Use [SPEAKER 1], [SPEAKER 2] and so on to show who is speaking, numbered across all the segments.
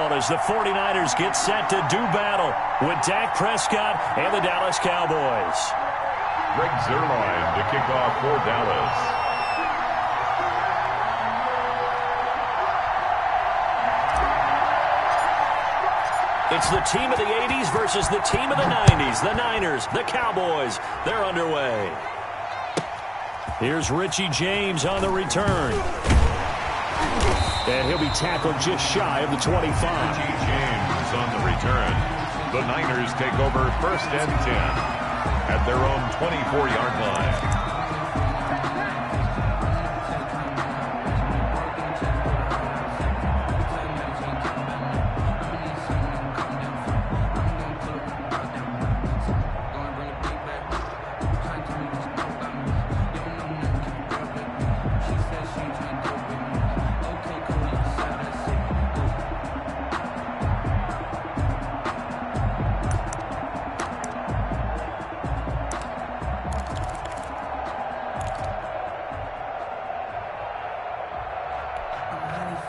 [SPEAKER 1] timeout as the 49ers get set to do battle with Dak Prescott and the Dallas Cowboys.
[SPEAKER 2] Greg Zuerlein to kick off for Dallas.
[SPEAKER 1] It's the team of the 80s versus the team of the 90s. The Niners, the Cowboys, they're underway. Here's Richie James on the return. And he'll be tackled just shy of the 25.
[SPEAKER 2] Richie James on the return. The Niners take over 1st and 10 at their own 24-yard line.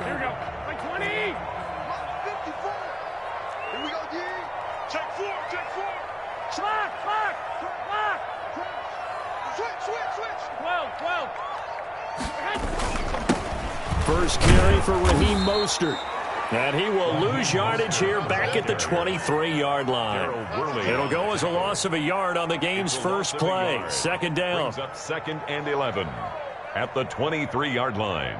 [SPEAKER 3] Here we go. Like 20. 54. Here we go, D. Check 4. Slack. Switch. 12.
[SPEAKER 1] First carry for Raheem Mostert. And he will lose yardage here back at the 23-yard line. It'll go as a loss of a yard on the game's first play. 2nd down.
[SPEAKER 2] Brings up 2nd and 11 at the 23-yard line.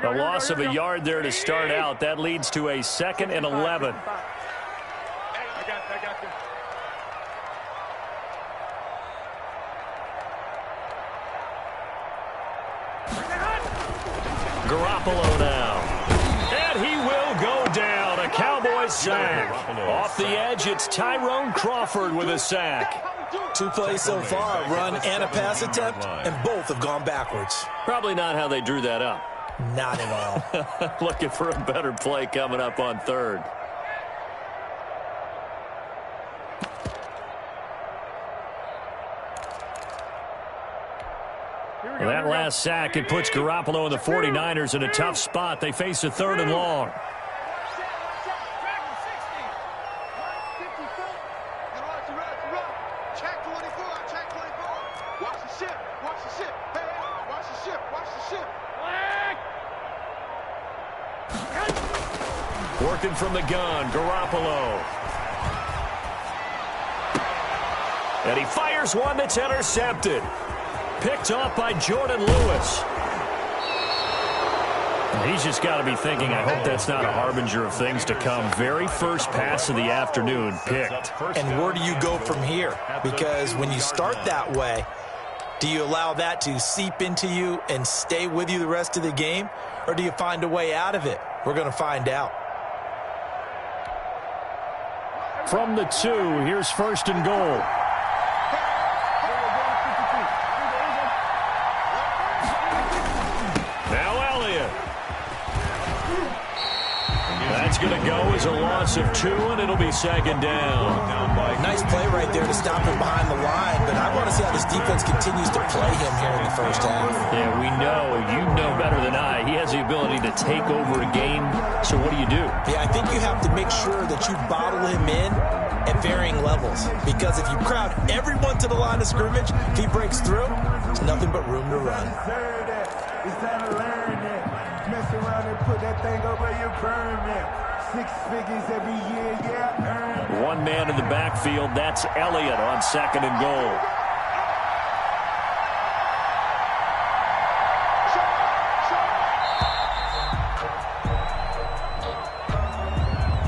[SPEAKER 1] A loss of a yard there to start out. That leads to a 2nd and 11.
[SPEAKER 3] I got this.
[SPEAKER 1] Garoppolo now. And he will go down. A Cowboys sack. Off the edge, it's Tyrone Crawford with a sack.
[SPEAKER 4] 2 plays so far, a run and a pass attempt, and both have gone backwards.
[SPEAKER 1] Probably not how they drew that up.
[SPEAKER 4] Not at all.
[SPEAKER 1] Looking for a better play coming up on 3rd. Well, that last sack, it puts Garoppolo and the 49ers in a tough spot. They face a 3rd and long. Working from the gun, Garoppolo. And he fires one that's intercepted. Picked off by Jordan Lewis. He's just got to be thinking, I hope that's not a harbinger of things to come. Very first pass of the afternoon picked.
[SPEAKER 4] And where do you go from here? Because when you start that way, do you allow that to seep into you and stay with you the rest of the game? Or do you find a way out of it? We're going to find out.
[SPEAKER 1] From the 2, here's 1st and goal. That's going to go as a loss of 2, and it'll be 2nd down.
[SPEAKER 4] Nice play right there to stop him behind the line, but I want to see how this defense continues to play him here in the first half.
[SPEAKER 1] Yeah, we know, you know better than I, he has the ability to take over a game, so what do you do?
[SPEAKER 4] Yeah, I think you have to make sure that you bottle him in at varying levels, because if you crowd everyone to the line of scrimmage, if he breaks through, there's nothing but room to run.
[SPEAKER 5] It's time to learn that. Mess around and put that thing over your permit. 6 figures every year, yeah, earn.
[SPEAKER 1] One man in the backfield, that's Elliott on 2nd and goal.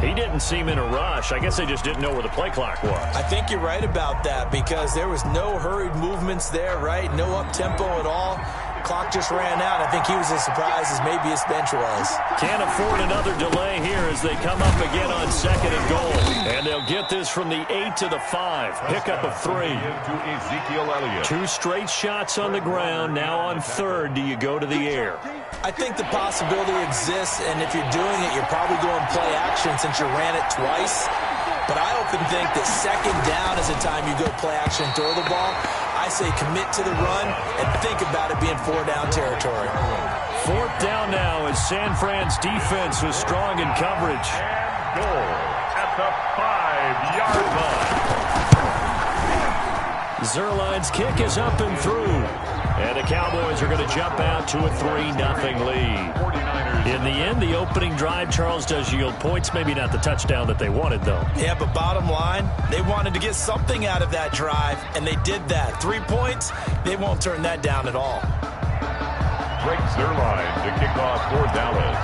[SPEAKER 1] He didn't seem in a rush. I guess they just didn't know where the play clock was.
[SPEAKER 4] I think you're right about that, because there was no hurried movements there, right? No up-tempo at all. Clock just ran out. I think he was as surprised as maybe his bench was.
[SPEAKER 1] Can't afford another delay here as they come up again on 2nd and goal. And they'll get this from the 8 to the 5. Pickup of 3.
[SPEAKER 2] To Ezekiel Elliott.
[SPEAKER 1] 2 straight shots on the ground. Now on 3rd, do you go to the air?
[SPEAKER 4] I think the possibility exists, and if you're doing it, you're probably going play action since you ran it twice. But I often think that second down is a time you go play action and throw the ball. I say commit to the run and think about it being 4-down territory.
[SPEAKER 1] 4th down now as San Fran's defense was strong in coverage.
[SPEAKER 2] And goal at the 5-yard line.
[SPEAKER 1] Zuerlein's kick is up and through. And the Cowboys are going to jump out to a 3-0 lead.
[SPEAKER 2] 49ers.
[SPEAKER 1] In the end, the opening drive, Charles, does yield points. Maybe not the touchdown that they wanted, though.
[SPEAKER 4] Yeah, but bottom line, they wanted to get something out of that drive, and they did that. 3 points, they won't turn that down at all.
[SPEAKER 2] Drake Zuerlein to kick off for Dallas.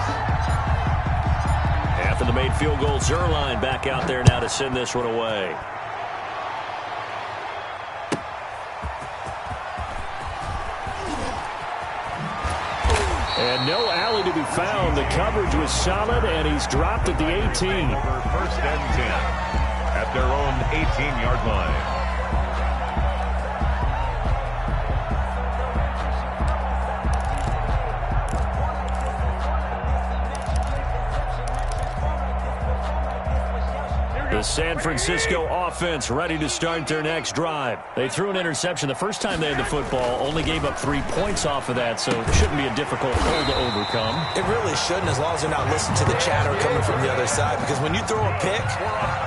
[SPEAKER 1] After the made field goal, Zuerlein back out there now to send this one away. And no alley to be found. The coverage was solid, and he's dropped at the 18.
[SPEAKER 2] Over 1st and 10 at their own 18-yard line.
[SPEAKER 1] The San Francisco offense ready to start their next drive. They threw an interception the first time they had the football, only gave up 3 points off of that, so it shouldn't be a difficult hole to overcome.
[SPEAKER 4] It really shouldn't, as long as you're not listening to the chatter coming from the other side, because when you throw a pick,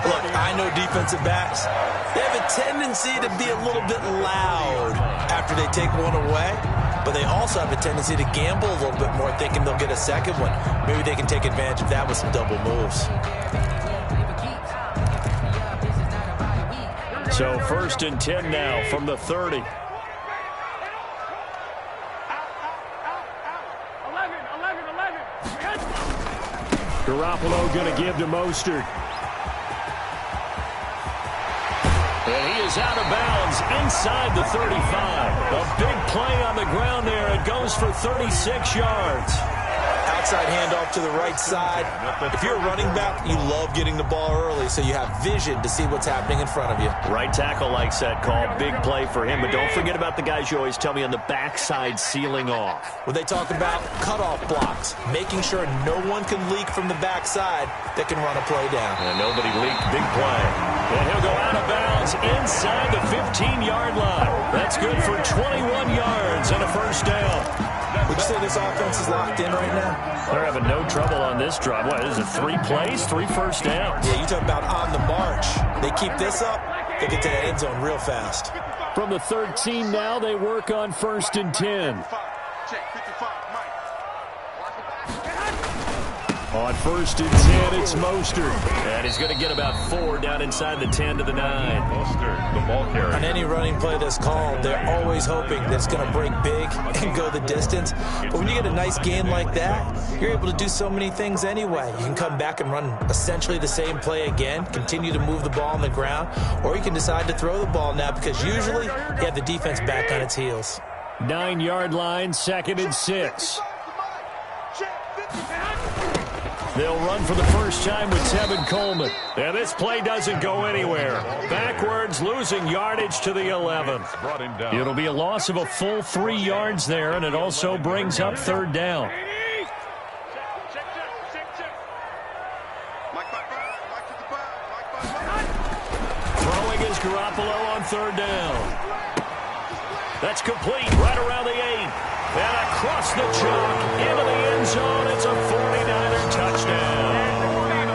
[SPEAKER 4] look, I know defensive backs, they have a tendency to be a little bit loud after they take one away, but they also have a tendency to gamble a little bit more, thinking they'll get a second one. Maybe they can take advantage of that with some double moves.
[SPEAKER 1] So 1st and 10 now from the 30.
[SPEAKER 3] 11,
[SPEAKER 1] Garoppolo going to give to Mostert. And he is out of bounds inside the 35. A big play on the ground there. It goes for 36 yards.
[SPEAKER 4] Outside handoff to the right side. If you're a running back, you love getting the ball early so you have vision to see what's happening in front of you.
[SPEAKER 1] Right tackle likes that call. Big play for him. But don't forget about the guys you always tell me on the backside sealing off.
[SPEAKER 4] When they talk about cutoff blocks, making sure no one can leak from the backside that can run a play down.
[SPEAKER 1] And nobody leaked. Big play. And he'll go out of bounds inside the 15-yard line. That's good for 21 yards and a 1st down.
[SPEAKER 4] Would you say this offense is locked in right now?
[SPEAKER 1] They're having no trouble on this drive. What, is it 3 plays, 3 1st downs?
[SPEAKER 4] Yeah, you talk about on the march. They keep this up, they get to the end zone real fast.
[SPEAKER 1] From the 13 now, they work on 1st and 10.
[SPEAKER 3] check 55, Mike.
[SPEAKER 1] On 1st and 10, it's Mostert. And he's going to get about 4 down inside the 10 to the 9.
[SPEAKER 2] Mostert, the ball carrier.
[SPEAKER 4] On any running play that's called, they're always hoping that it's going to break big and go the distance. But when you get a nice gain like that, you're able to do so many things anyway. You can come back and run essentially the same play again, continue to move the ball on the ground, or you can decide to throw the ball now because usually you have the defense back on its heels.
[SPEAKER 1] 9-yard line, 2nd and 6. They'll run for the first time with Tevin Coleman. And this play doesn't go anywhere. Backwards, losing yardage to the 11. It'll be a loss of a full 3 yards there, and it also brings up 3rd down. Throwing is Garoppolo on 3rd down. That's complete right around the 8. And across the chalk into the end zone. It's a 49er touchdown.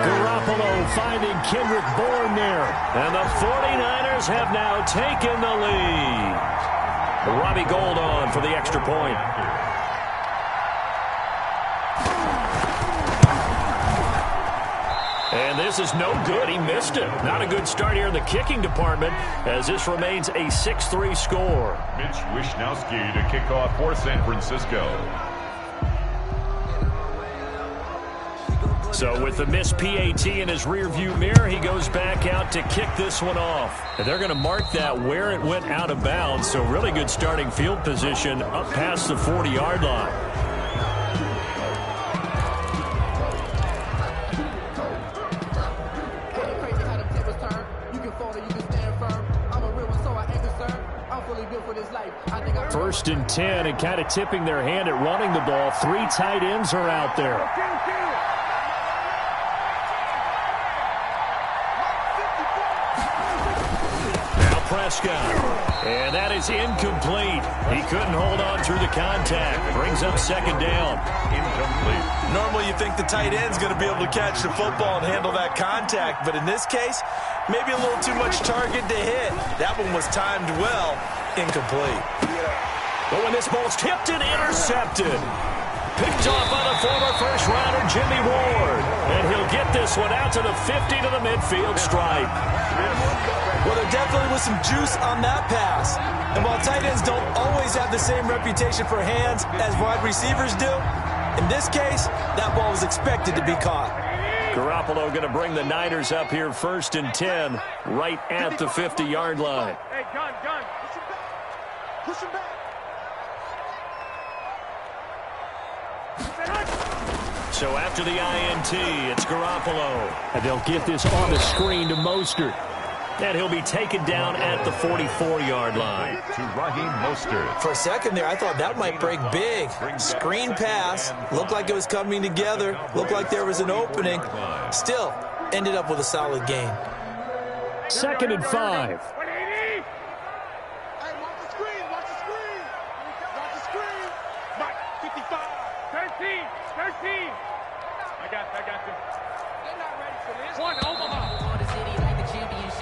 [SPEAKER 1] Garoppolo finding Kendrick Bourne there. And the 49ers have now taken the lead. Robbie Gould on for the extra point. And this is no good. He missed it. Not a good start here in the kicking department as this remains a 6-3 score.
[SPEAKER 2] Mitch Wishnowsky to kick off for San Francisco.
[SPEAKER 1] So with the missed PAT in his rearview mirror, he goes back out to kick this one off. And they're going to mark that where it went out of bounds. So really good starting field position up past the 40-yard line. First and 10, and kind of tipping their hand at running the ball. 3 tight ends are out there. Prescott. And that is incomplete. He couldn't hold on through the contact. Brings up second down.
[SPEAKER 2] Incomplete.
[SPEAKER 4] Normally you think the tight end's going to be able to catch the football and handle that contact, but in this case, maybe a little too much target to hit. That one was timed well. Incomplete.
[SPEAKER 1] But when this ball's tipped and intercepted, picked off by the former first-rounder Jimmy Ward. And he'll get this one out to the 50 to the midfield stripe.
[SPEAKER 4] Well, there definitely was some juice on that pass. And while tight ends don't always have the same reputation for hands as wide receivers do, in this case, that ball was expected to be caught.
[SPEAKER 1] Garoppolo going to bring the Niners up here 1st and 10, right at the 50-yard line.
[SPEAKER 3] Hey, gun. Push him back.
[SPEAKER 1] So after the INT, it's Garoppolo. And they'll get this on the screen to Mostert. And he'll be taken down at the 44-yard line.
[SPEAKER 2] To Raheem Mostert.
[SPEAKER 4] For a second there, I thought that might break big. Screen pass. Looked like it was coming together. Looked like there was an opening. Still, ended up with a solid gain.
[SPEAKER 1] 2nd and 5.
[SPEAKER 3] Hey, watch the screen. Watch the screen. Mike, 55. 13. I got you. They're not ready for this. One, Omaha.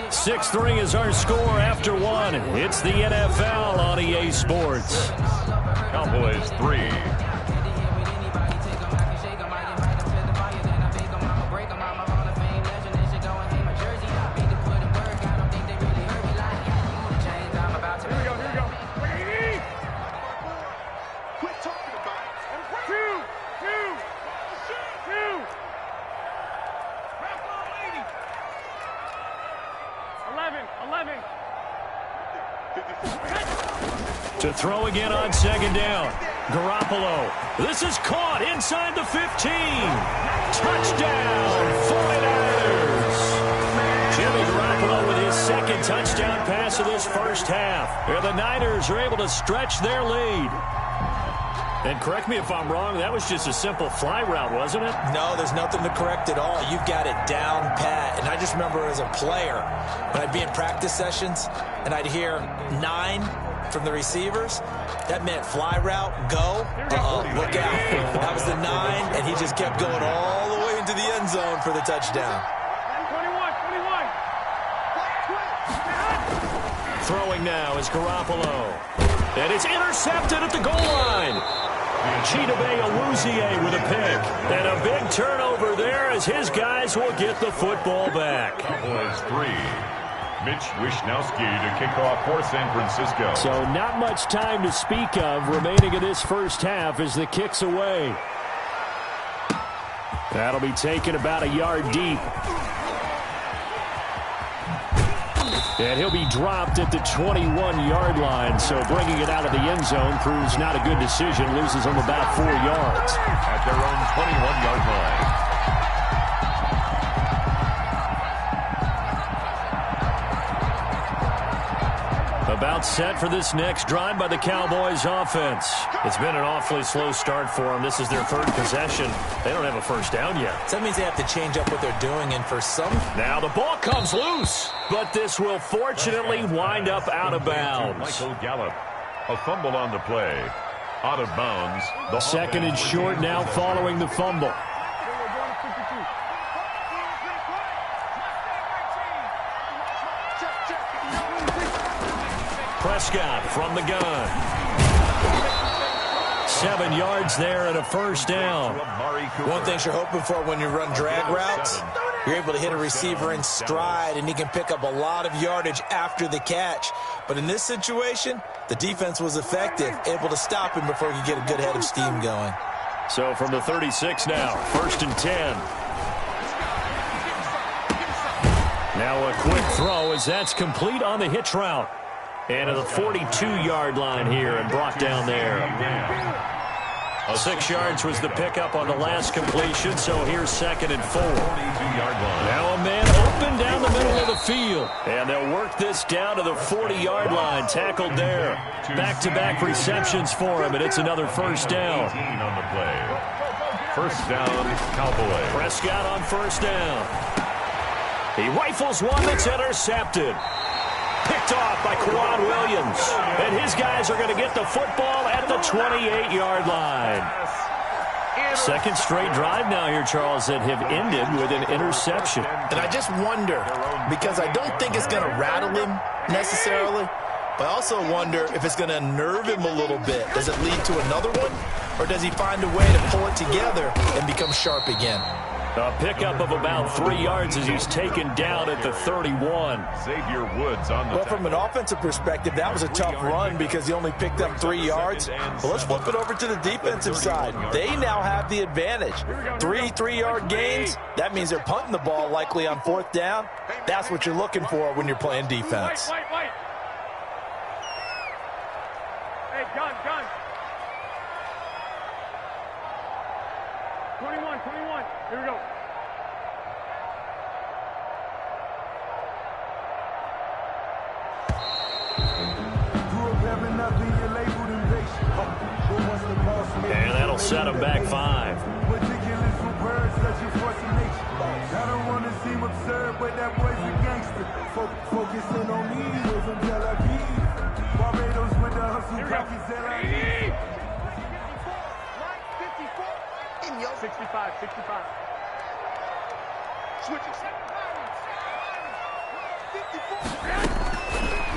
[SPEAKER 1] 6-3 is our score after one. It's the NFL on EA Sports.
[SPEAKER 2] Cowboys 3.
[SPEAKER 1] To throw again on 2nd down. Garoppolo. This is caught inside the 15. Touchdown, 49ers. Jimmy Garoppolo with his 2nd touchdown pass of this first half. And the Niners are able to stretch their lead. And correct me if I'm wrong, that was just a simple fly route, wasn't it?
[SPEAKER 4] No, there's nothing to correct at all. You've got it down pat. And I just remember as a player, when I'd be in practice sessions and I'd hear 9 from the receivers, that meant fly route, go, look out. That was the 9, and he just kept going all the way into the end zone for the touchdown.
[SPEAKER 3] 21.
[SPEAKER 1] Throwing now is Garoppolo. And it's intercepted at the goal line. Chidobe Awuzie with a pick. And a big turnover there as his guys will get the football back.
[SPEAKER 2] Cowboys 3. Mitch Wishnowsky to kick off for San Francisco.
[SPEAKER 1] So not much time to speak of remaining in this first half as the kick's away. That'll be taken about a yard deep. And he'll be dropped at the 21-yard line. So bringing it out of the end zone proves not a good decision. Loses him about 4 yards.
[SPEAKER 2] At their own 21-yard line.
[SPEAKER 1] About set for this next drive by the Cowboys offense. It's been an awfully slow start for them. This is their 3rd possession. They don't have a first down yet.
[SPEAKER 4] So that means they have to change up what they're doing, and for some...
[SPEAKER 1] Now the ball comes loose, but this will fortunately wind up out of bounds.
[SPEAKER 2] Michael Gallup. A fumble on the play. Out of bounds. The
[SPEAKER 1] 2nd and short now following the fumble. Prescott from the gun. 7 yards there and a first down.
[SPEAKER 4] One thing you're hoping for when you run drag routes, you're able to hit a receiver in stride, and he can pick up a lot of yardage after the catch. But in this situation, the defense was effective, able to stop him before he could get a good head of steam going.
[SPEAKER 1] So from the 36 now, 1st and 10. Now a quick throw as that's complete on the hitch route. And to the 42-yard line here and brought down there. 6 yards was the pickup on the last completion, so here's 2nd and 4. Now a man open down the middle of the field. And they'll work this down to the 40-yard line, tackled there. Back-to-back receptions for him, and it's another first down.
[SPEAKER 2] On the play. First down, Cowboys.
[SPEAKER 1] Prescott on first down. He rifles one that's intercepted. Picked picked off by Quan Williams. And his guys are going to get the football at the 28-yard line. Second straight drive now here, Charles, that have ended with an interception.
[SPEAKER 4] And I just wonder, because I don't think it's going to rattle him necessarily, but I also wonder if it's going to unnerve him a little bit. Does it lead to another one, or does he find a way to pull it together and become sharp again?
[SPEAKER 1] A pickup of about 3 yards as he's taken down at the 31.
[SPEAKER 2] Xavier Woods on the
[SPEAKER 4] Well, from an offensive perspective, that was a tough run because he only picked up 3 yards. But let's flip it over to the defensive side. They now have the advantage. 3 3-yard gains, that means they're punting the ball likely on 4th down. That's what you're looking for when you're playing defense.
[SPEAKER 3] Hey, gun. 21. Here we go.
[SPEAKER 1] And that'll set him back 5.
[SPEAKER 5] I don't want to seem absurd, but that boy's a gangster. Focusing on me, we're from Tel Aviv. Barbados with the hustle, pockets Tel Aviv.
[SPEAKER 3] 65. Switches.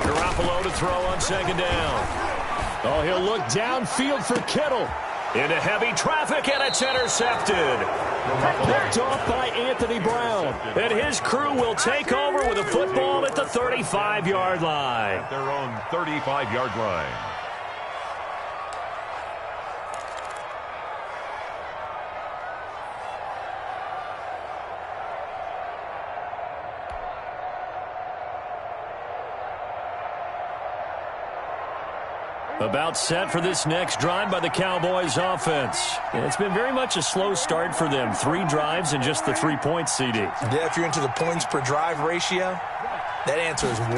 [SPEAKER 1] Garoppolo to throw on 2nd down. Oh, he'll look downfield for Kittle. Into heavy traffic, and it's intercepted. Picked off by Anthony Brown. And his crew will take over with a football at the 35-yard line.
[SPEAKER 2] At their own 35-yard line.
[SPEAKER 1] About set for this next drive by the Cowboys offense. And it's been very much a slow start for them. 3 drives and just the 3 points, CD.
[SPEAKER 4] Yeah, if you're into the points per drive ratio, that answer is 1.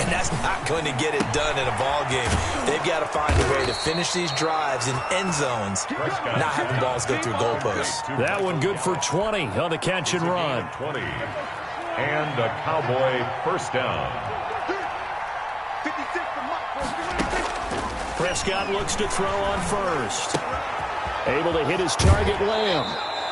[SPEAKER 4] And that's not going to get it done in a ball game. They've got to find a way to finish these drives in end zones, not having balls go through goalposts.
[SPEAKER 1] That one good for 20 on the catch and run.
[SPEAKER 2] 20. And a Cowboy first down.
[SPEAKER 1] Prescott looks to throw on first. Able to hit his target, Lamb.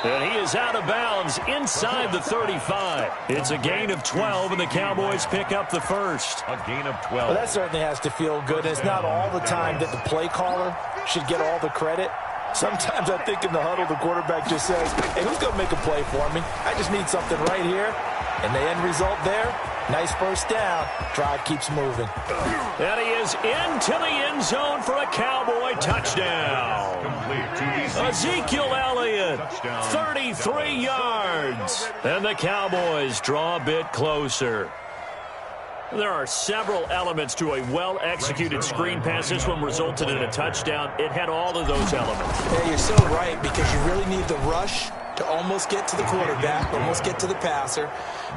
[SPEAKER 1] And he is out of bounds inside the 35. It's a gain of 12, and the Cowboys pick up the first.
[SPEAKER 2] A gain of 12.
[SPEAKER 4] Well, that certainly has to feel good. And it's not all the time that the play caller should get all the credit. Sometimes I think in the huddle, the quarterback just says, hey, who's going to make a play for me? I just need something right here. And the end result there, nice first down. Drive keeps moving.
[SPEAKER 1] And he is into the end zone for a Cowboy touchdown.
[SPEAKER 2] Complete to
[SPEAKER 1] Ezekiel Elliott, 33 yards. And the Cowboys draw a bit closer. There are several elements to a well-executed screen pass. This one resulted in a touchdown. It had all of those elements.
[SPEAKER 4] Yeah, you're so right, because you really need the rush to almost get to the quarterback, almost get to the passer.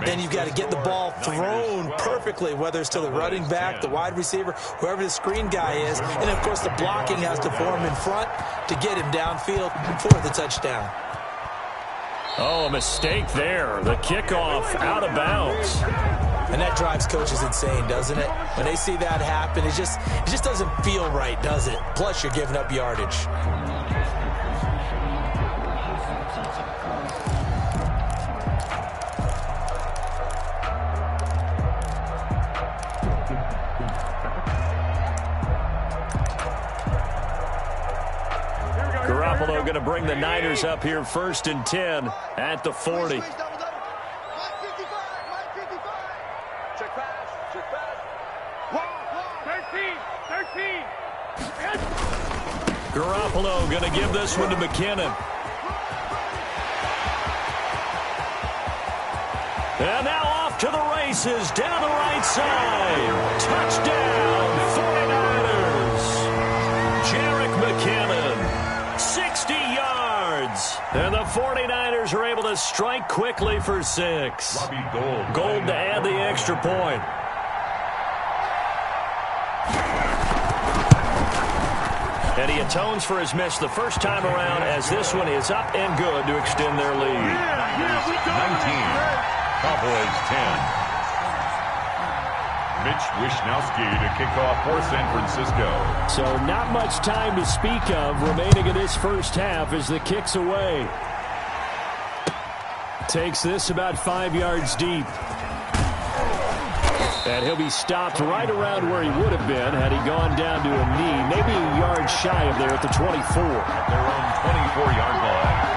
[SPEAKER 4] Then you've got to get the ball thrown perfectly, whether it's to the running back, the wide receiver, whoever the screen guy is. And, of course, the blocking has to form in front to get him downfield for the touchdown.
[SPEAKER 1] Oh, a mistake there. The kickoff out of bounds.
[SPEAKER 4] And that drives coaches insane, doesn't it? When they see that happen, it just doesn't feel right, does it? Plus, you're giving up yardage.
[SPEAKER 1] Garoppolo going to bring the Niners up here 1st and 10 at the 40. Garoppolo going to give this one to McKinnon. And now off to the races down the right side. Touchdown, 49ers. Jerick McKinnon, 60 yards. And the 49ers are able to strike quickly for 6. Gold to add the extra point. And he atones for his miss the first time around, as this one is up and good to extend their lead.
[SPEAKER 2] 19, Cowboys 10. Mitch Wishnowski to kick off for San Francisco.
[SPEAKER 1] So not much time to speak of remaining in this first half as the kick's away. Takes this about 5 yards deep. And he'll be stopped right around where he would have been had he gone down to a knee, maybe a yard shy of there at the 24.
[SPEAKER 2] At their own 24-yard line.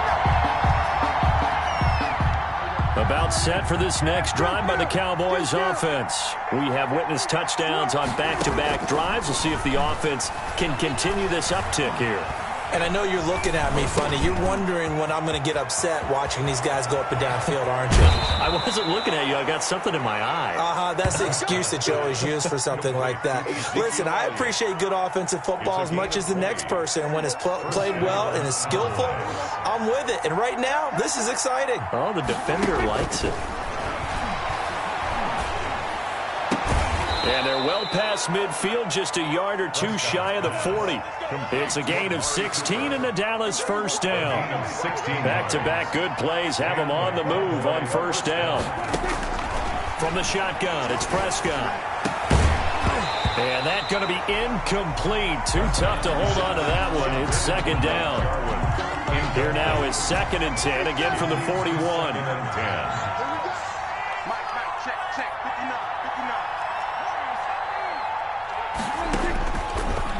[SPEAKER 1] About set for this next drive by the Cowboys offense. We have witnessed touchdowns on back-to-back drives. We'll see if the offense can continue this uptick here.
[SPEAKER 4] And I know you're looking at me funny. You're wondering when I'm going to get upset watching these guys go up and down field, aren't you?
[SPEAKER 1] I wasn't looking at you. I got something in my eye.
[SPEAKER 4] That's the excuse that you always use for something like that. Listen, I appreciate good offensive football as much as the next person. When it's played well and is skillful, I'm with it. And right now, this is exciting.
[SPEAKER 1] Oh, the defender likes it. And they're well past midfield, just a yard or two shy of the 40. It's a gain of 16 and the Dallas first down. Back-to-back good plays have them on the move on first down. From the shotgun, it's Prescott. And that's going to be incomplete. Too tough to hold on to that one. It's second down. Here now is 2nd and 10, again from the 41.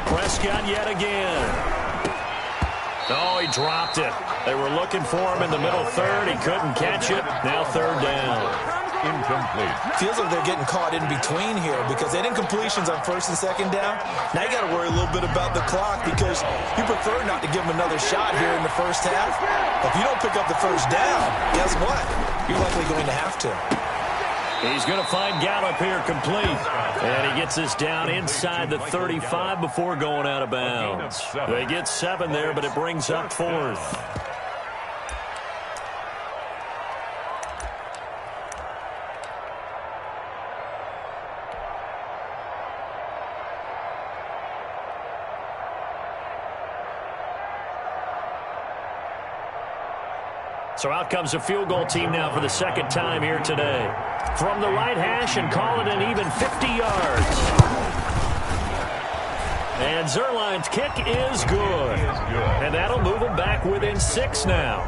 [SPEAKER 1] Prescott yet again. Oh, he dropped it. They were looking for him in the middle third. He couldn't catch it. Now third down.
[SPEAKER 2] Incomplete.
[SPEAKER 4] Feels like they're getting caught in between here because they did incompletions on 1st and 2nd down. Now you got to worry a little bit about the clock because you prefer not to give them another shot here in the first half. If you don't pick up the first down, guess what? You're likely going to have to.
[SPEAKER 1] He's going to find Gallup here complete. And he gets this down inside the 35 before going out of bounds. They get 7 there, but it brings up 4th. So out comes a field goal team now for the second time here today. From the right hash and call it an even 50 yards. And Zerline's kick is good. And that'll move them back within 6 now.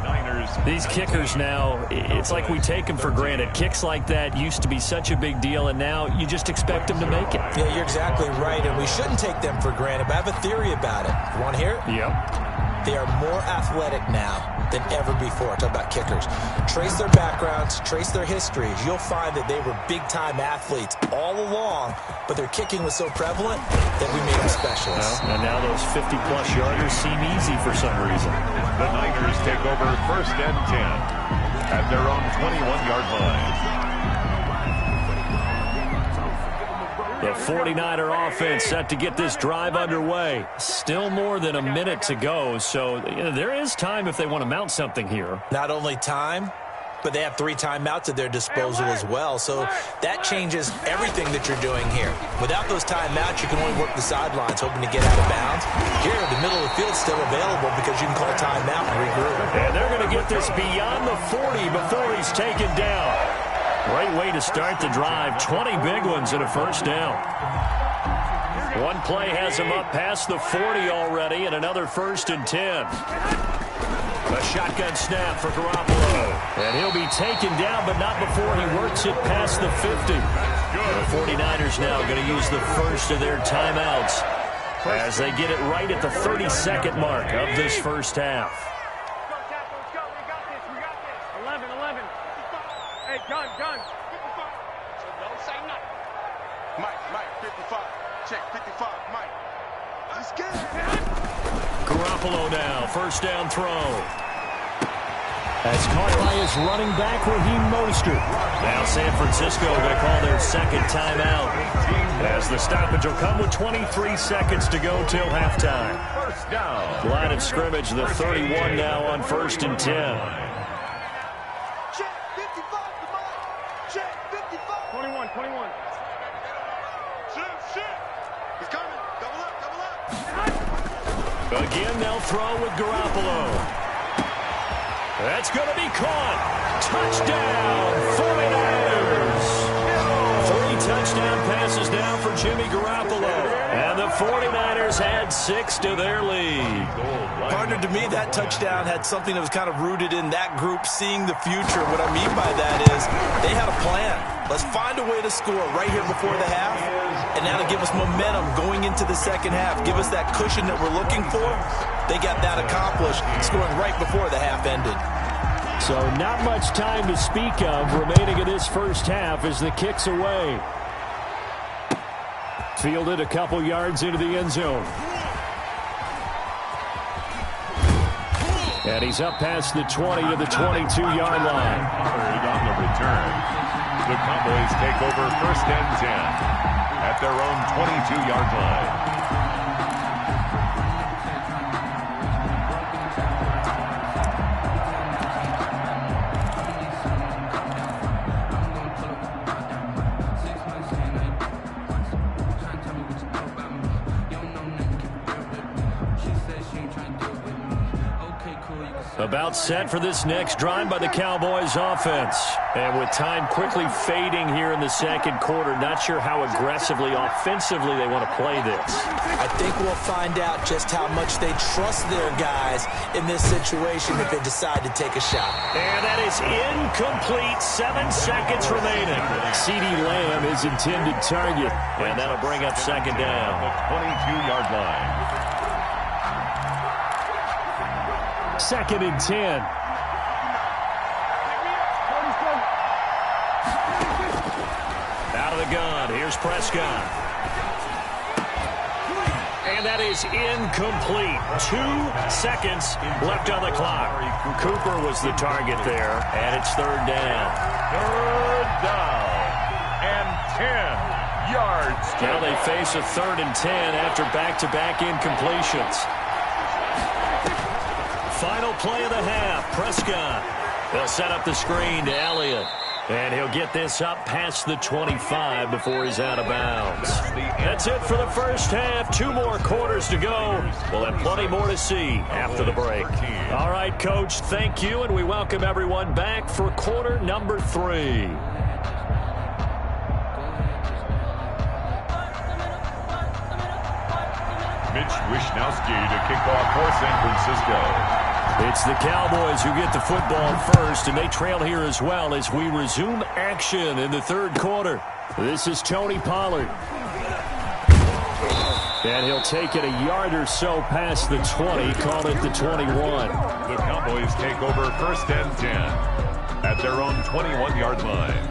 [SPEAKER 1] These kickers now, it's like we take them for granted. Kicks like that used to be such a big deal, and now you just expect them to make it.
[SPEAKER 4] Yeah, you're exactly right, and we shouldn't take them for granted, but I have a theory about it. You want to hear it?
[SPEAKER 1] Yep.
[SPEAKER 4] They are more athletic now than ever before. Talk about kickers. Trace their backgrounds, trace their histories. You'll find that they were big-time athletes all along, but their kicking was so prevalent that we made them specialists.
[SPEAKER 1] Well, and now those 50-plus yarders seem easy for some reason.
[SPEAKER 2] The Niners take over 1st and 10 at their own 21-yard line.
[SPEAKER 1] The 49er offense set to get this drive underway. Still more than a minute to go, so there is time if they want to mount something here.
[SPEAKER 4] Not only time, but they have 3 timeouts at their disposal as well, so that changes everything that you're doing here. Without those timeouts, you can only work the sidelines, hoping to get out of bounds. Here, the middle of the field's still available because you can call a timeout and regroup.
[SPEAKER 1] And they're going to get this beyond the 40 before he's taken down. Great way to start the drive. 20 big ones and a first down. One play has him up past the 40 already, and another 1st and 10. A shotgun snap for Garoppolo. And he'll be taken down, but not before he works it past the 50. The 49ers now going to use the first of their timeouts as they get it right at the 32nd mark of this first half.
[SPEAKER 3] Gun. So don't say nothing. Mike, 55. Check, 55, Mike. He's good.
[SPEAKER 1] Garoppolo now, first down throw. That's caught by his running back, Raheem Mostert. Now San Francisco going to call their second timeout as the stoppage will come with 23 seconds to go till halftime.
[SPEAKER 2] First down.
[SPEAKER 1] Line of scrimmage, the 31 now on 1st and 10.
[SPEAKER 3] 21. Shit. He's coming. Double up.
[SPEAKER 1] Again, they'll throw with Garoppolo. That's going to be caught. Touchdown, 49ers. touchdown passes now for Jimmy Garoppolo. And the 49ers add 6 to their lead.
[SPEAKER 4] Partner, to me, that touchdown had something that was kind of rooted in that group seeing the future. What I mean by that is they had a plan. Let's find a way to score right here before the half, and that'll give us momentum going into the second half. Give us that cushion that we're looking for. They got that accomplished, scoring right before the half ended.
[SPEAKER 1] So not much time to speak of remaining in this first half as the kick's away. Fielded a couple yards into the end zone. And he's up past the 20 to the 22-yard line.
[SPEAKER 2] On the return, the Cowboys take over 1st and 10 at their own 22-yard line.
[SPEAKER 1] About set for this next drive by the Cowboys offense. And with time quickly fading here in the second quarter, not sure how aggressively, offensively they want to play this.
[SPEAKER 4] I think we'll find out just how much they trust their guys in this situation if they decide to take a shot.
[SPEAKER 1] And that is incomplete. 7 seconds remaining. CeeDee Lamb is intended target. And that'll bring up second down.
[SPEAKER 2] The 22-yard line.
[SPEAKER 1] 2nd and 10. Out of the gun. Here's Prescott. And that is incomplete. 2 seconds left on the clock. Cooper was the target there, and it's 3rd down.
[SPEAKER 2] 3rd down and 10 yards.
[SPEAKER 1] Now they face a 3rd and 10 after back-to-back incompletions. Final play of the half. Prescott. They'll set up the screen to Elliott. And he'll get this up past the 25 before he's out of bounds. That's it for the first half. 2 more quarters to go. We'll have plenty more to see after the break. All right, Coach, thank you, and we welcome everyone back for quarter number 3.
[SPEAKER 2] Mitch Wishnowsky to kick off for San Francisco.
[SPEAKER 1] It's the Cowboys who get the football first, and they trail here as well as we resume action in the 3rd quarter. This is Tony Pollard. And he'll take it a yard or so past the 20, call it the 21.
[SPEAKER 2] The Cowboys take over 1st and 10 at their own 21-yard line.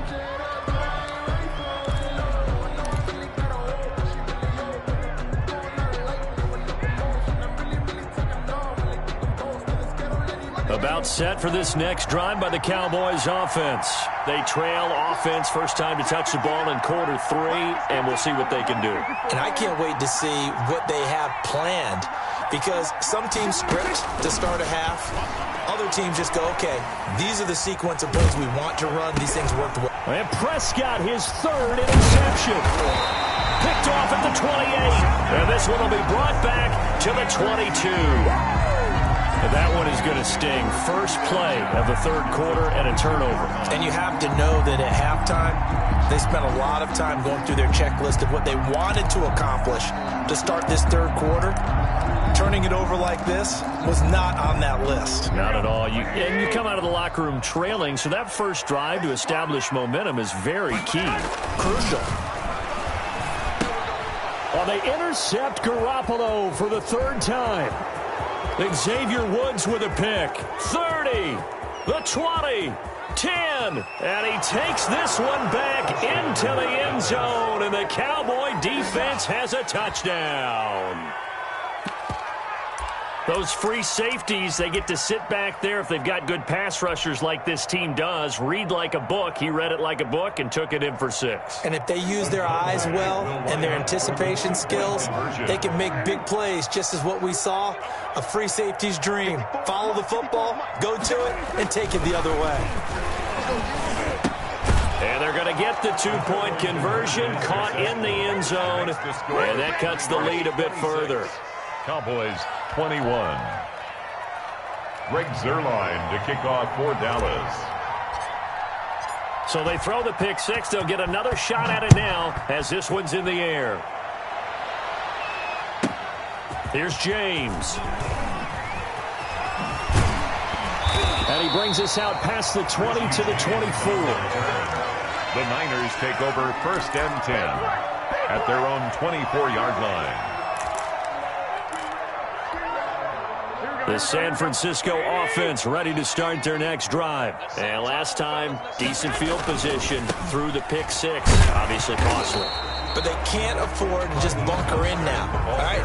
[SPEAKER 1] About set for this next drive by the Cowboys offense. They trail offense, first time to touch the ball in quarter 3, and we'll see what they can do.
[SPEAKER 4] And I can't wait to see what they have planned, because some teams script to start a half. Other teams just go, okay, these are the sequence of plays we want to run. These things work well.
[SPEAKER 1] And Prescott, his 3rd interception. Picked off at the 28. And this one will be brought back to the 22. And that one is going to sting. First play of the 3rd quarter and a turnover.
[SPEAKER 4] And you have to know that at halftime, they spent a lot of time going through their checklist of what they wanted to accomplish to start this 3rd quarter. Turning it over like this was not on that list.
[SPEAKER 1] Not at all. And you come out of the locker room trailing, so that first drive to establish momentum is very key.
[SPEAKER 4] Crucial.
[SPEAKER 1] Well, they intercept Garoppolo for the 3rd time. Xavier Woods with a pick. 30, the 20, 10, and he takes this one back into the end zone, and the Cowboy defense has a touchdown. Those free safeties, they get to sit back there if they've got good pass rushers like this team does. Read like a book. He read it like a book and took it in for 6.
[SPEAKER 4] And if they use their eyes well and their anticipation skills, they can make big plays, just as what we saw, a free safety's dream. Follow the football, go to it, and take it the other way.
[SPEAKER 1] And they're going to get the 2-point conversion, caught in the end zone, and that cuts the lead a bit further.
[SPEAKER 2] Cowboys 21. Greg Zuerlein to kick off for Dallas.
[SPEAKER 1] So they throw the pick six. They'll get another shot at it now as this one's in the air. Here's James. And he brings us out past the 20 to the 24.
[SPEAKER 2] The Niners take over 1st and 10 at their own 24-yard line.
[SPEAKER 1] The San Francisco offense ready to start their next drive. And last time, decent field position through the pick six. Obviously costly.
[SPEAKER 4] But they can't afford to just bunker in now. All right,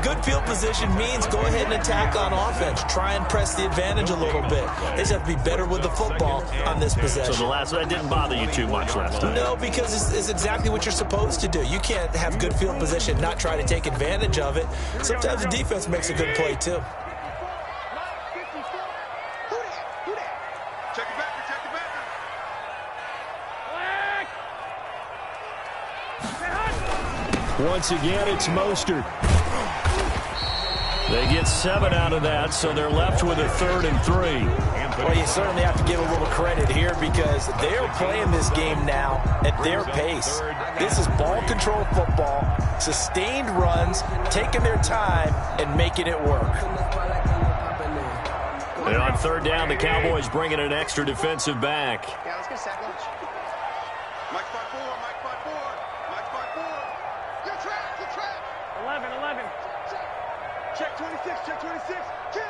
[SPEAKER 4] good field position means go ahead and attack on offense. Try and press the advantage a little bit. They just have to be better with the football on this possession.
[SPEAKER 1] So that didn't bother you too much last time?
[SPEAKER 4] No, because it's exactly what you're supposed to do. You can't have good field position and not try to take advantage of it. Sometimes the defense makes a good play, too.
[SPEAKER 1] Once again, it's Mostert. They get 7 out of that, so they're left with a 3rd and 3.
[SPEAKER 4] Well, you certainly have to give a little credit here because they're playing this game now at their pace. This is ball control football, sustained runs, taking their time, and making it work.
[SPEAKER 1] And on 3rd down, the Cowboys bring in an extra defensive back.
[SPEAKER 3] Yeah, let's get a sack lunch. Mike spot 4, Mike spot 4, Mike spot 4. Good trap, good trap. 11. Check 26, check 26. Kill.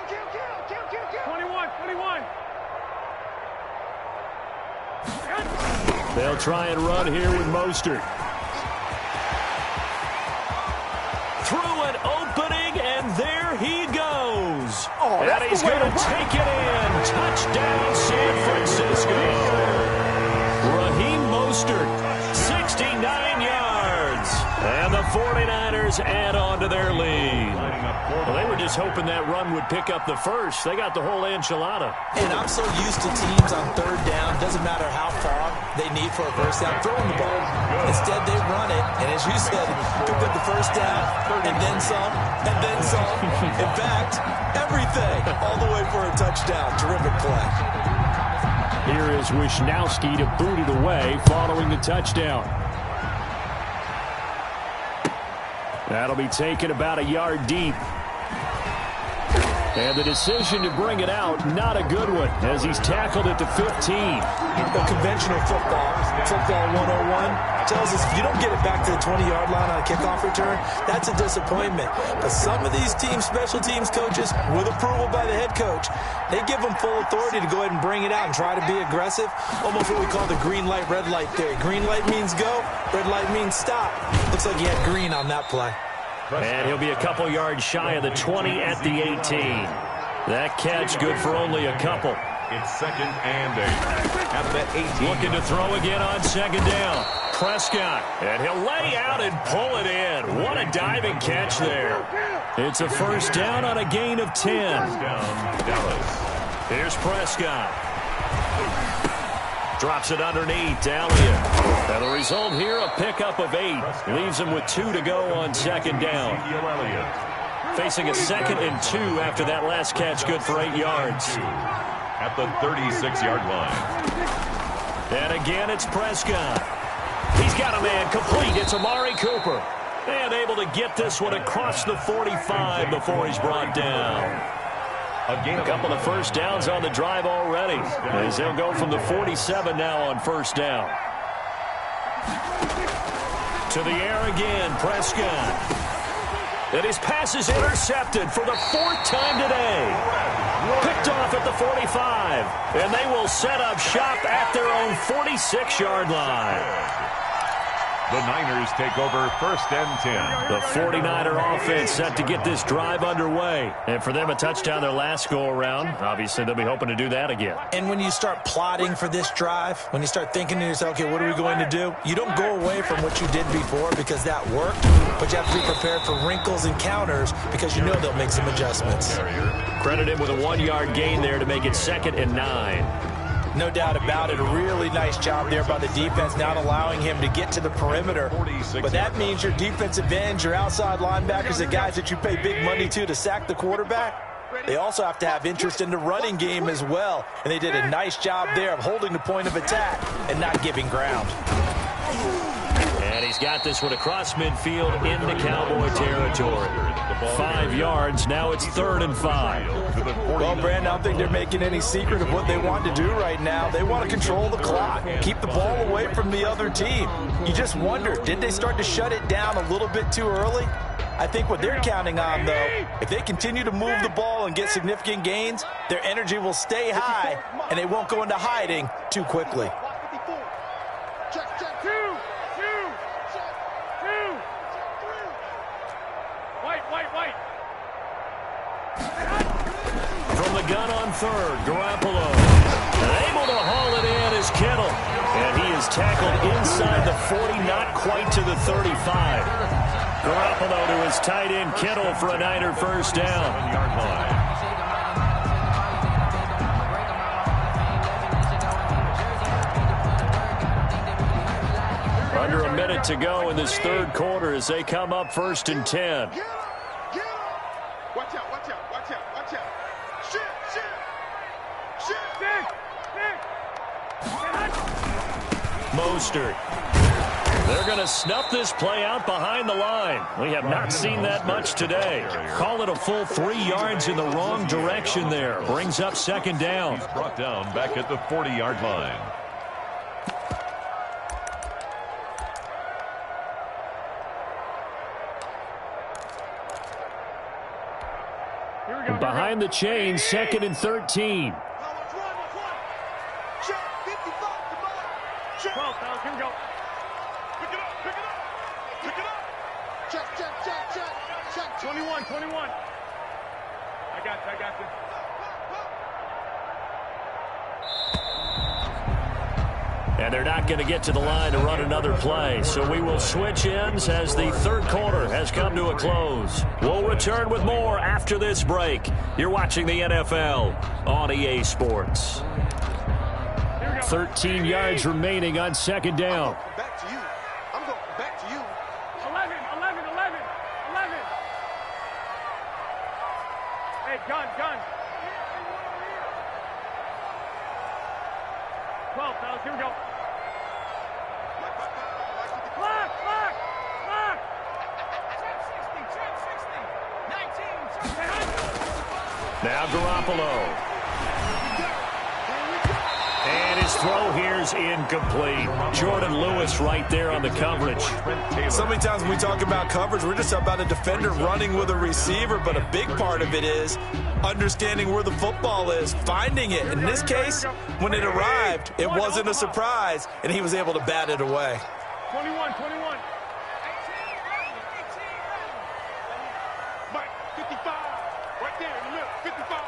[SPEAKER 3] 21.
[SPEAKER 1] They'll try and run here with Mostert. Through an opening, and there he goes. And he's going to take it in. Touchdown, San Francisco. Raheem Mostert, 69 yards. And the 49ers add on to their lead. Well, they were just hoping that run would pick up the first. They got the whole enchilada.
[SPEAKER 4] And I'm so used to teams on 3rd down, doesn't matter how far they need for a first down, throwing the ball. Instead, they run it, and as you said, pick up the first down, and then some, and then some. In fact, everything, all the way for a touchdown. Terrific play.
[SPEAKER 1] Here is Wisnowski to boot it away following the touchdown. That'll be taken about a yard deep. And the decision to bring it out, not a good one, as he's tackled at the 15.
[SPEAKER 4] The conventional football 101, tells us if you don't get it back to the 20-yard line on a kickoff return, that's a disappointment. But some of these teams, special teams coaches, with approval by the head coach, they give them full authority to go ahead and bring it out and try to be aggressive. Almost what we call the green light, red light theory. Green light means go, red light means stop. Looks like he had green on that play.
[SPEAKER 1] And he'll be a couple yards shy of the 20 at the 18. That catch good for only a couple.
[SPEAKER 2] It's 2nd and 8 at the 18.
[SPEAKER 1] Looking to throw again on 2nd down. Prescott, and he'll lay out and pull it in. What a diving catch there. It's a first down on a gain of 10.
[SPEAKER 2] Dallas.
[SPEAKER 1] Here's Prescott. Drops it underneath to Elliott. And the result here, a pickup of 8. Leaves him with 2 to go on 2nd down. Facing a 2nd and 2 after that last catch, good for 8 yards.
[SPEAKER 2] At the 36-yard line.
[SPEAKER 1] And again, it's Prescott. He's got a man complete. It's Amari Cooper. And able to get this one across the 45 before he's brought down. A couple of first downs on the drive already, as they'll go from the 47 now on first down. To the air again, Prescott. And his pass is intercepted for the 4th time today. Picked off at the 45, and they will set up shop at their own 46-yard line.
[SPEAKER 2] The Niners take over 1st and 10.
[SPEAKER 1] The 49er offense set to get this drive underway. And for them, a touchdown their last go-around. Obviously, they'll be hoping to do that again.
[SPEAKER 4] And when you start plotting for this drive, when you start thinking to yourself, okay, what are we going to do? You don't go away from what you did before because that worked, but you have to be prepared for wrinkles and counters because you know they'll make some adjustments.
[SPEAKER 1] Credit him with a 1-yard gain there to make it 2nd and 9.
[SPEAKER 4] No doubt about it. A really nice job there by the defense, not allowing him to get to the perimeter. But that means your defensive ends, your outside linebackers, the guys that you pay big money to sack the quarterback, They also have to have interest in the running game as well, and they did a nice job there of holding the point of attack and not giving ground.
[SPEAKER 1] And he's got this one across midfield into Cowboy territory. 5 yards. Now it's 3rd and 5.
[SPEAKER 4] Well, Brandon, I don't think they're making any secret of what they want to do right now. They want to control the clock, keep the ball away from the other team. You just wonder, did they start to shut it down a little bit too early? I think what they're counting on, though, if they continue to move the ball and get significant gains, their energy will stay high, and they won't go into hiding too quickly.
[SPEAKER 1] From the gun on 3rd, Garoppolo. And able to haul it in is Kittle. And he is tackled inside the 40, not quite to the 35. Garoppolo to his tight end, Kittle, for a Niner first down.
[SPEAKER 2] 7-yard line.
[SPEAKER 1] Under a minute to go in this 3rd quarter as they come up 1st and 10.
[SPEAKER 3] Watch out, watch out, watch out, watch out. Shit.
[SPEAKER 1] Mostert. They're going to snuff this play out behind the line. We have not seen that much today. Call it a full 3 yards in the wrong direction there. Brings up 2nd down.
[SPEAKER 2] He's brought down back at the 40-yard line.
[SPEAKER 1] Behind the chains, 2nd and 13.
[SPEAKER 3] 12, fellas, here we go. Pick it up. Check. 21. I got you.
[SPEAKER 1] And they're not going to get to the line to run another play. So we will switch ends as the 3rd quarter has come to a close. We'll return with more after this break. You're watching the NFL on EA Sports. 13 yards remaining on 2nd down.
[SPEAKER 3] I'm going back to you. 11. Hey, gun. 12, fellas, here we go. Clock. Check 60. 19.
[SPEAKER 1] Now Garoppolo. And his throw here's incomplete. Jordan Lewis right there on the coverage.
[SPEAKER 4] So many times when we talk about coverage, we're just about a defender running with a receiver, but a big part of it is understanding where the football is, finding it. In this case, when it arrived, it wasn't a surprise, and he was able to bat it away.
[SPEAKER 3] 21. Mike, 55. Right there in the middle, 55.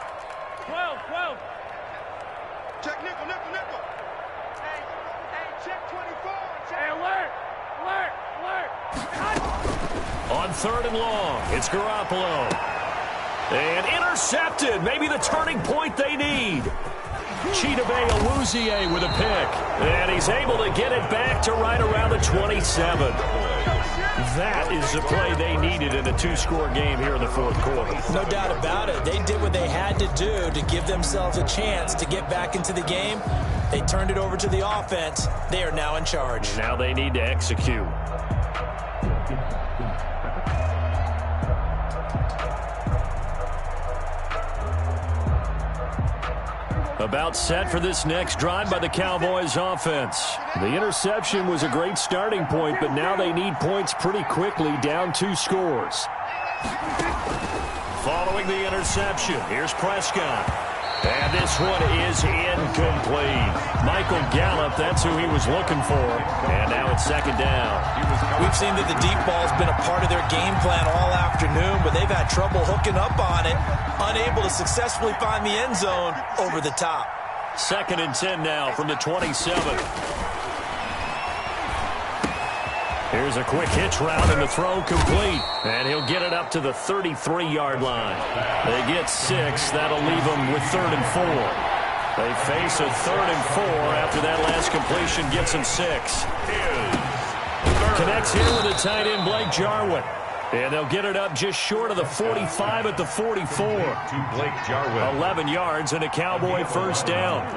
[SPEAKER 3] 12. Check nickel. Hey, check 24. Hey, alert.
[SPEAKER 1] On 3rd and long, it's Garoppolo. And intercepted. Maybe the turning point they need. Chidobe Awuzie with a pick. And he's able to get it back to right around the 27. That is the play they needed in a 2-score game here in the 4th quarter.
[SPEAKER 4] No doubt about it. They did what they had to do to give themselves a chance to get back into the game. They turned it over to the offense. They are now in charge.
[SPEAKER 1] Now they need to execute. About set for this next drive by the Cowboys offense. The interception was a great starting point, but now they need points pretty quickly, down 2 scores. Following the interception, here's Prescott. And this one is incomplete. Michael Gallup, that's who he was looking for. And now it's 2nd down.
[SPEAKER 4] We've seen that the deep ball's been a part of their game plan all afternoon, but they've had trouble hooking up on it, unable to successfully find the end zone over the top.
[SPEAKER 1] 2nd and 10 now from the 27. Here's a quick hitch route and the throw complete. And he'll get it up to the 33-yard line. They get 6. That'll leave them with 3rd and 4. They face a 3rd and 4 after that last completion gets them 6. Connects here with the tight end, Blake Jarwin. And they'll get it up just short of the 45 at the 44.
[SPEAKER 2] To Blake Jarwin.
[SPEAKER 1] 11 yards and a Cowboy first down.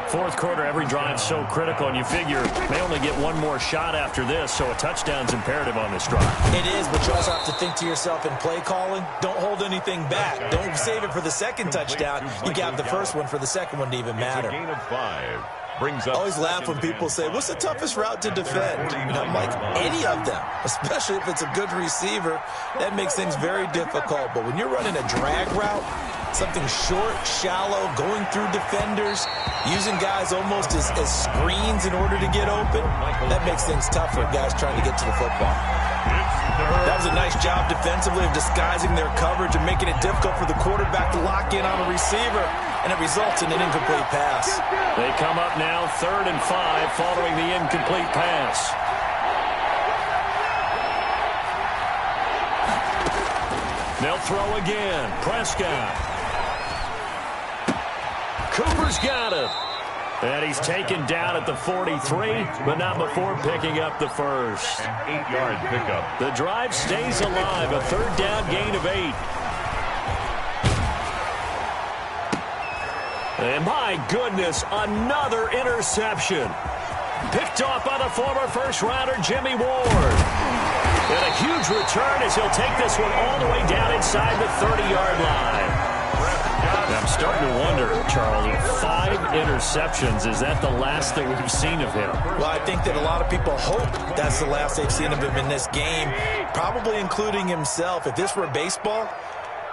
[SPEAKER 1] Fourth quarter, every drive's so critical, and you figure they only get one more shot after this, so a touchdown's imperative on this drive.
[SPEAKER 4] It is, but you also have to think to yourself in play calling, don't hold anything back. Don't save it for the second touchdown. You got the first one for the second one to even matter.
[SPEAKER 2] It's a gain of 5. Brings up.
[SPEAKER 4] I always laugh when people say, what's the toughest route to defend? And I'm like, any of them, especially if it's a good receiver. That makes things very difficult. But when you're running a drag route, something short, shallow, going through defenders, using guys almost as screens in order to get open, that makes things tough for guys trying to get to the football. That was a nice job defensively of disguising their coverage and making it difficult for the quarterback to lock in on a receiver, and it results in an incomplete pass.
[SPEAKER 1] They come up now 3rd and 5 following the incomplete pass. They'll throw again. Prescott. Cooper's got it. And he's taken down at the 43, but not before picking up the first.
[SPEAKER 2] An 8-yard pickup.
[SPEAKER 1] The drive stays alive. A 3rd down gain of 8. And my goodness, another interception. Picked off by the former first-rounder Jimmy Ward. And a huge return as he'll take this one all the way down inside the 30-yard line. I'm starting to wonder, Charles, 5 interceptions, is that the last that we've seen of him?
[SPEAKER 4] Well, I think that a lot of people hope that's the last they've seen of him in this game, probably including himself. If this were baseball,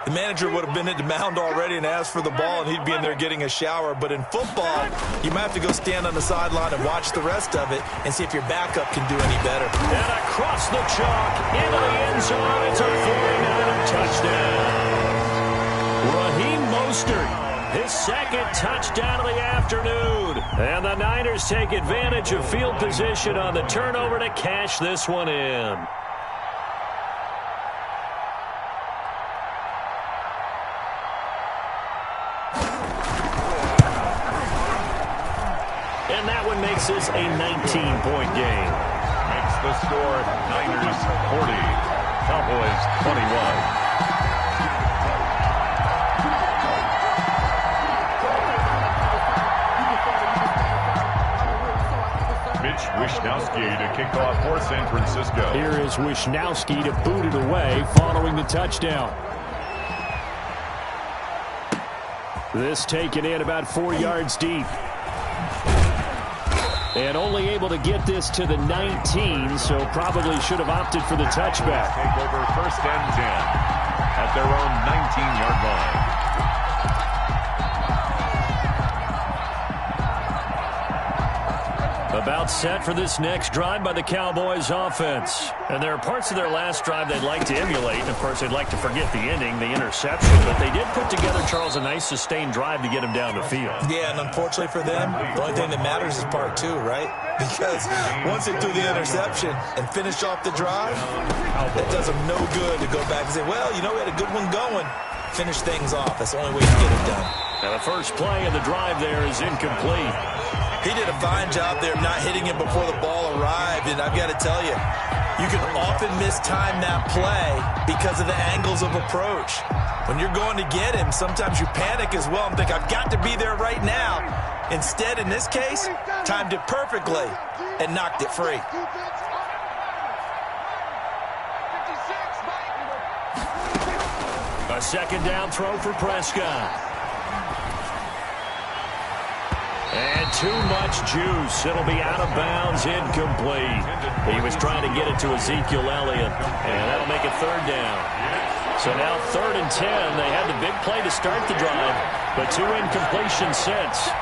[SPEAKER 4] the manager would have been at the mound already and asked for the ball, and he'd be in there getting a shower. But in football, you might have to go stand on the sideline and watch the rest of it and see if your backup can do any better.
[SPEAKER 1] And across the chalk, into the end zone, it's a 49er touchdown. Raheem Mostert, his second touchdown of the afternoon. And the Niners take advantage of field position on the turnover to cash this one in. And that one makes this a 19-point game.
[SPEAKER 2] Makes the score Niners 40, Cowboys 21. Wishnowsky to kick off for San Francisco.
[SPEAKER 1] Here is Wishnowsky to boot it away following the touchdown. This taken in about 4 yards deep. And only able to get this to the 19, so probably should have opted for the touchback.
[SPEAKER 2] Take over 1st and 10 at their own 19-yard line.
[SPEAKER 1] About set for this next drive by the Cowboys offense. And there are parts of their last drive they'd like to emulate. And, of course, they'd like to forget the ending, the interception. But they did put together, Charles, a nice sustained drive to get him down the field.
[SPEAKER 4] Yeah, and unfortunately for them, the only thing that matters is part 2, right? Because once they threw the interception and finished off the drive, it does them no good to go back and say, well, you know, we had a good one going. Finish things off. That's the only way to get it done.
[SPEAKER 1] Now, the first play of the drive there is incomplete.
[SPEAKER 4] He did a fine job there of not hitting it before the ball arrived, and I've got to tell you, you can often mistime that play because of the angles of approach. When you're going to get him, sometimes you panic as well and think, I've got to be there right now. Instead, in this case, timed it perfectly and knocked it free.
[SPEAKER 1] A second down throw for Prescott. And too much juice. It'll be out of bounds, incomplete. He was trying to get it to Ezekiel Elliott, and that'll make it 3rd down. So now 3rd and 10. They had the big play to start the drive, but 2 incompletions since.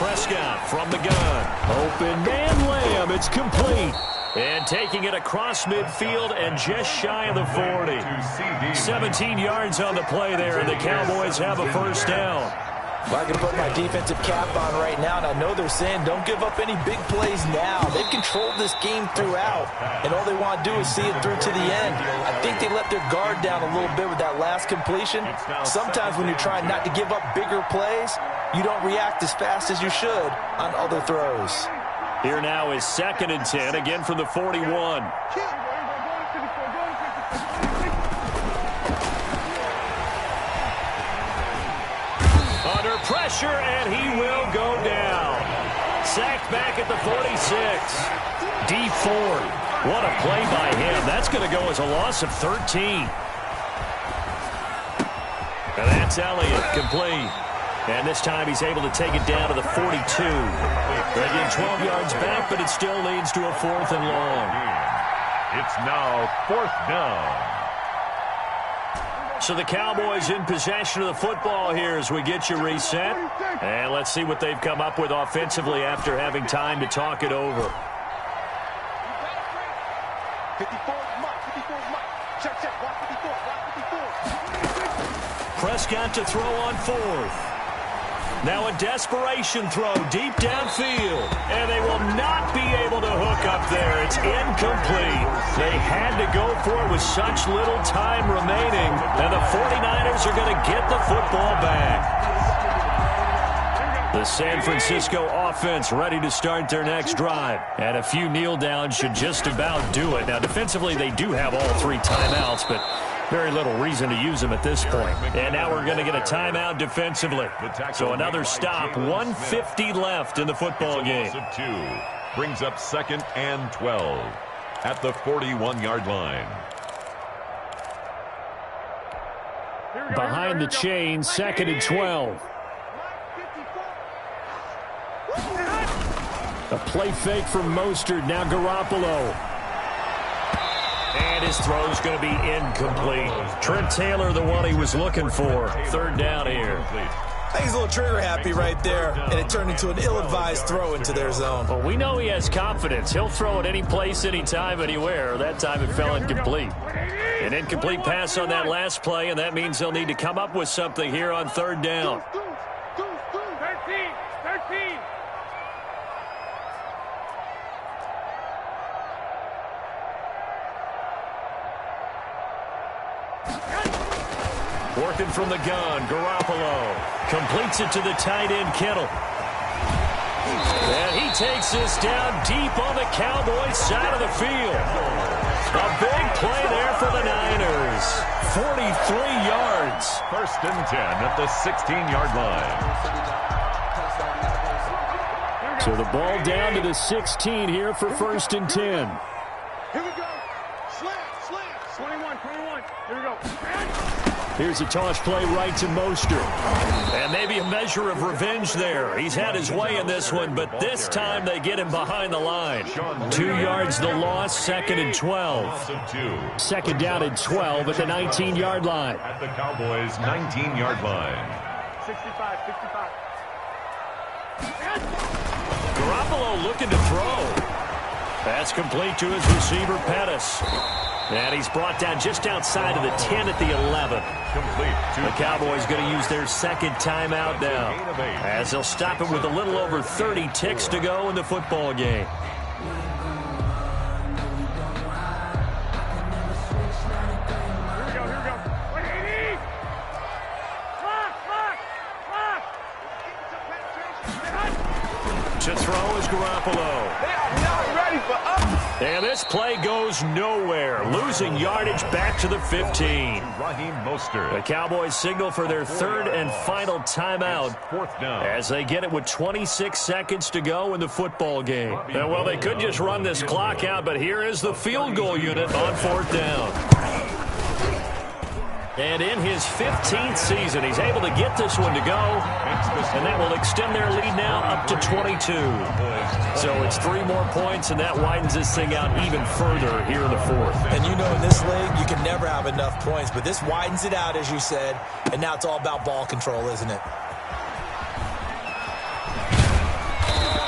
[SPEAKER 1] Prescott from the gun. Open man layup. It's complete. And taking it across midfield and just shy of the 40. 17 yards on the play there, and the Cowboys have a first down.
[SPEAKER 4] Well, I can put my defensive cap on right now, and I know they're saying don't give up any big plays now. They've controlled this game throughout, and all they want to do is see it through to the end. I think they let their guard down a little bit with that last completion. Sometimes when you're trying not to give up bigger plays, you don't react as fast as you should on other throws.
[SPEAKER 1] Here now is 2nd and 10, again from the 41. Under pressure, and he will go down. Sacked back at the 46. D Ford, what a play by him. That's going to go as a loss of 13. And that's Elliott, complete. And this time he's able to take it down to the 42. Again, 12 yards back, but it still leads to a 4th and long.
[SPEAKER 2] It's now 4th down.
[SPEAKER 1] So the Cowboys in possession of the football here as we get you reset. And let's see what they've come up with offensively after having time to talk it over.
[SPEAKER 3] 54, Mike. Check. Watch 54.
[SPEAKER 1] Prescott to throw on 4th. Now a desperation throw deep downfield. And they will not be able to hook up there. It's incomplete. They had to go for it with such little time remaining. And the 49ers are going to get the football back. The San Francisco offense ready to start their next drive. And a few kneel downs should just about do it. Now defensively they do have all 3 timeouts, but very little reason to use them at this point. And now we're going to get a timeout defensively. So another stop, 1:50 left in the football game.
[SPEAKER 2] Brings up 2nd and 12 at the 41-yard line.
[SPEAKER 1] Behind the chain, 2nd and 12. A play fake from Mostert, now Garoppolo. And his throw's going to be incomplete. Trent Taylor, the one he was looking for. 3rd down here.
[SPEAKER 4] I think he's a little trigger happy right there, and it turned into an ill-advised throw into their zone.
[SPEAKER 1] Well, we know he has confidence. He'll throw it any place, anytime, anywhere. That time it fell incomplete. An incomplete pass on that last play, and that means they'll need to come up with something here on 3rd down.
[SPEAKER 3] 13.
[SPEAKER 1] Working from the gun, Garoppolo completes it to the tight end, Kittle. And he takes this down deep on the Cowboys side of the field. A big play there for the Niners. 43 yards.
[SPEAKER 2] 1st and 10 at the 16-yard line.
[SPEAKER 1] So the ball down to the 16 here for 1st and 10.
[SPEAKER 3] Here we go. Slam. 21. Here we go.
[SPEAKER 1] Here's a toss play right to Mostert. And maybe a measure of revenge there. He's had his way in this one, but this time they get him behind the line. 2 yards the loss, 2nd and 12. 2nd down and 12 at the 19-yard line.
[SPEAKER 2] At the Cowboys' 19-yard line.
[SPEAKER 3] 65.
[SPEAKER 1] Garoppolo looking to throw. Pass complete to his receiver, Pettis. And he's brought down just outside of the 10 at the 11. The Cowboys going to use their 2nd timeout now, as they'll stop it with a little over 30 ticks to go in the football game.
[SPEAKER 3] Here we go. 180.
[SPEAKER 1] To throw is Garoppolo.
[SPEAKER 3] They are not ready for us.
[SPEAKER 1] And this play goes nowhere, losing yardage back to the 15.
[SPEAKER 2] Raheem Mostert.
[SPEAKER 1] The Cowboys signal for their 3rd and final timeout
[SPEAKER 2] 4th down.
[SPEAKER 1] as they get it with 26 seconds to go in the football game. And, well, they could just run this clock out, but here is the field goal unit on 4th down. And in his 15th season, he's able to get this one to go, and that will extend their lead now up to 22. So it's 3 more points, and that widens this thing out even further here in the 4th.
[SPEAKER 4] And you know in this league, you can never have enough points, but this widens it out, as you said, and now it's all about ball control, isn't it?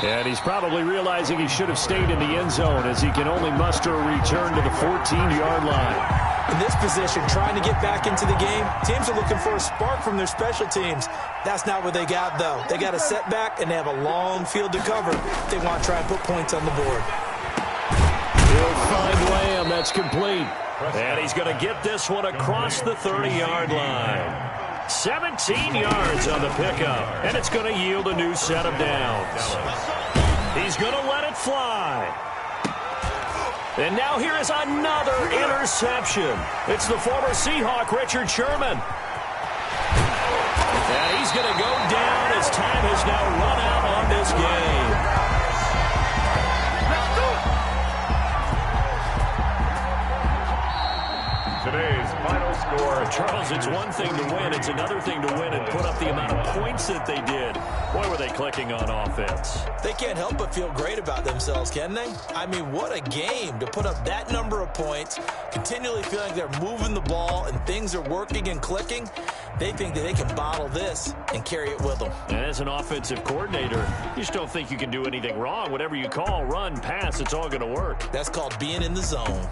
[SPEAKER 1] And he's probably realizing he should have stayed in the end zone as he can only muster a return to the 14-yard line.
[SPEAKER 4] In this position, trying to get back into the game, teams are looking for a spark from their special teams. That's not what they got, though. They got a setback, and they have a long field to cover if they want to try and put points on the board.
[SPEAKER 1] He'll find Lamb. That's complete. And he's going to get this one across the 30-yard line. 17 yards on the pickup, and it's going to yield a new set of downs. He He's going to let it fly. And now here is another interception. It's the former Seahawk, Richard Sherman. And he's going to go down as time has now run out on this game.
[SPEAKER 2] Today's final score.
[SPEAKER 1] Charles, it's one thing to win. It's another thing to win and put up the amount of points that they did. Boy, were they clicking on offense.
[SPEAKER 4] They can't help but feel great about themselves, can they? I mean, what a game to put up that number of points, continually feeling like they're moving the ball and things are working and clicking. They think that they can bottle this and carry it with them.
[SPEAKER 1] And as an offensive coordinator, you just don't think you can do anything wrong. Whatever you call, run, pass, it's all going to work.
[SPEAKER 4] That's called being in the zone.